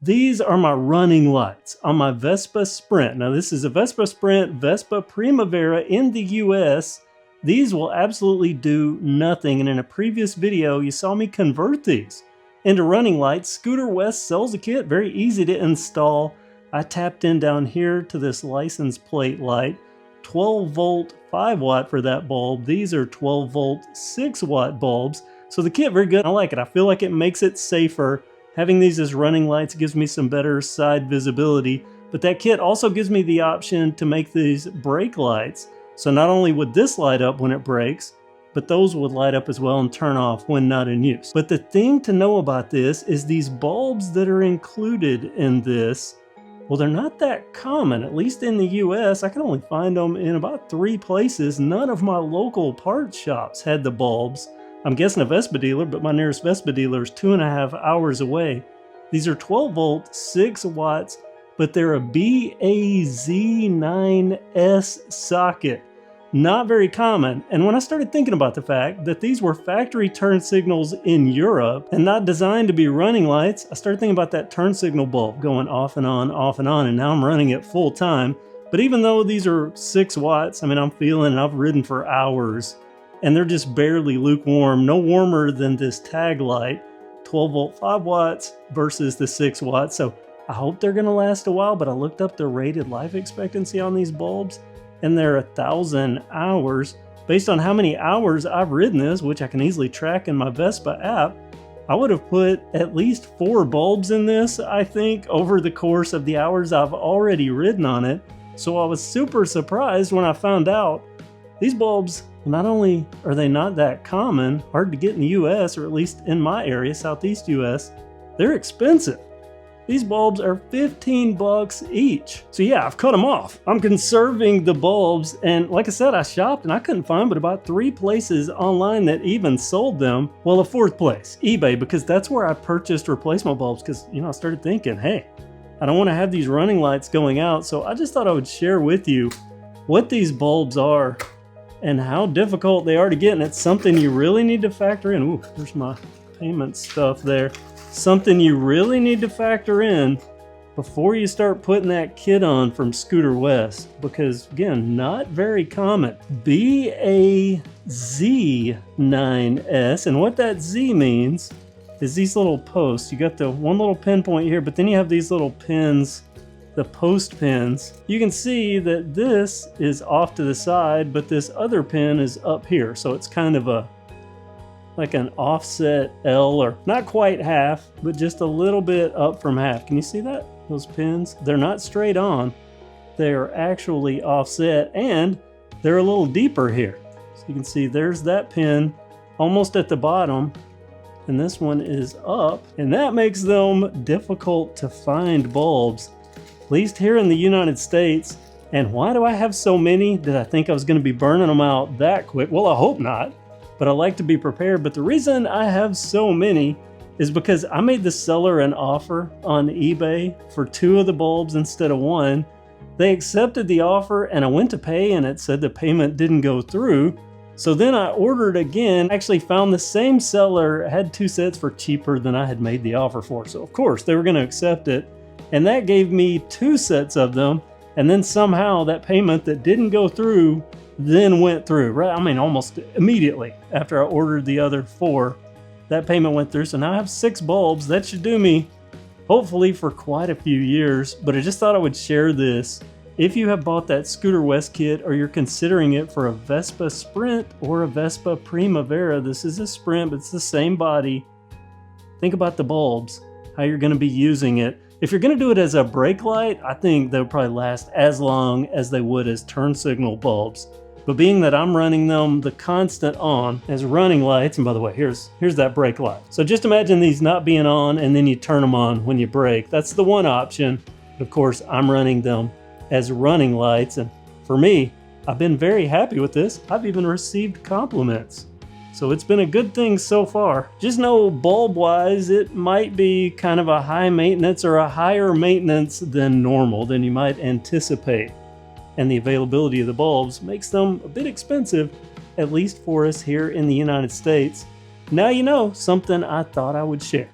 These are my running lights on my Vespa Sprint. Now this is a Vespa Sprint, Vespa Primavera in the US. These will absolutely do nothing, and in a previous video you saw me convert these into running lights. ScooterWest sells a kit, very easy to install. I tapped in down here to this license plate light, 12 volt 5 watt for that bulb. These are 12 volt 6 watt bulbs. So the kit, very good. I like it. I feel like it makes it safer. Having these as running lights gives me some better side visibility, but that kit also gives me the option to make these brake lights. So not only would this light up when it brakes, but those would light up as well and turn off when not in use. But the thing to know about this is these bulbs that are included in this, well, they're not that common. At least in the US, I can only find them in about 3 places. None of my local parts shops had the bulbs. I'm guessing a Vespa dealer, but my nearest Vespa dealer is 2.5 hours away. These are 12 volt, 6 watts, but they're a BAZ9S socket. Not very common. And when I started thinking about the fact that these were factory turn signals in Europe and not designed to be running lights, I started thinking about that turn signal bulb going off and on, and now I'm running it full time. But even though these are 6 watts, I mean, I'm feeling it. I've ridden for hours. And they're just barely lukewarm, no warmer than this tag light, 12 volt 5 watts versus the 6 watts. So I hope they're gonna last a while, but I looked up the rated life expectancy on these bulbs and they're 1,000 hours. Based on how many hours I've ridden this, which I can easily track in my Vespa app, I would have put at least 4 bulbs in this, I think, over the course of the hours I've already ridden on it. So I was super surprised when I found out these bulbs, not only are they not that common, hard to get in the US, or at least in my area, Southeast US, they're expensive. These bulbs are 15 bucks each. So yeah, I've cut them off. I'm conserving the bulbs, and like I said, I shopped and I couldn't find but about 3 places online that even sold them. Well, a 4th place, eBay, because that's where I purchased replacement bulbs, because, you know, I started thinking, hey, I don't want to have these running lights going out, so I just thought I would share with you what these bulbs are and how difficult they are to get, and it's something you really need to factor in. Ooh, there's my payment stuff there. Something you really need to factor in before you start putting that kit on from ScooterWest, because again, not very common. BAZ9S, and what that Z means is these little posts. You got the one little pinpoint here, but then you have these little pins, the post pins. You can see that this is off to the side, but this other pin is up here. So it's kind of like an offset L, or not quite half, but just a little bit up from half. Can you see that? Those pins, they're not straight on. They are actually offset, and they're a little deeper here. So you can see there's that pin almost at the bottom, and this one is up, and that makes them difficult to find bulbs, at least here in the United States. And why do I have so many? Did I think I was going to be burning them out that quick? Well, I hope not, but I like to be prepared. But the reason I have so many is because I made the seller an offer on eBay for 2 of the bulbs instead of 1. They accepted the offer, and I went to pay, and it said the payment didn't go through. So then I ordered again, actually found the same seller had 2 sets for cheaper than I had made the offer for. So of course they were going to accept it. And that gave me 2 sets of them. And then somehow that payment that didn't go through then went through, right? I mean, almost immediately after I ordered the other 4, that payment went through. So now I have 6 bulbs. That should do me, hopefully, for quite a few years. But I just thought I would share this. If you have bought that ScooterWest kit, or you're considering it for a Vespa Sprint or a Vespa Primavera, this is a Sprint, but it's the same body. Think about the bulbs, how you're going to be using it. If you're going to do it as a brake light, I think they'll probably last as long as they would as turn signal bulbs. But being that I'm running them the constant on as running lights, and by the way, here's that brake light. So just imagine these not being on, and then you turn them on when you brake. That's the one option. But of course, I'm running them as running lights, and for me, I've been very happy with this. I've even received compliments. So it's been a good thing so far. Just know bulb-wise, it might be kind of a high maintenance, or a higher maintenance than normal, than you might anticipate. And the availability of the bulbs makes them a bit expensive, at least for us here in the United States. Now you know, something I thought I would share.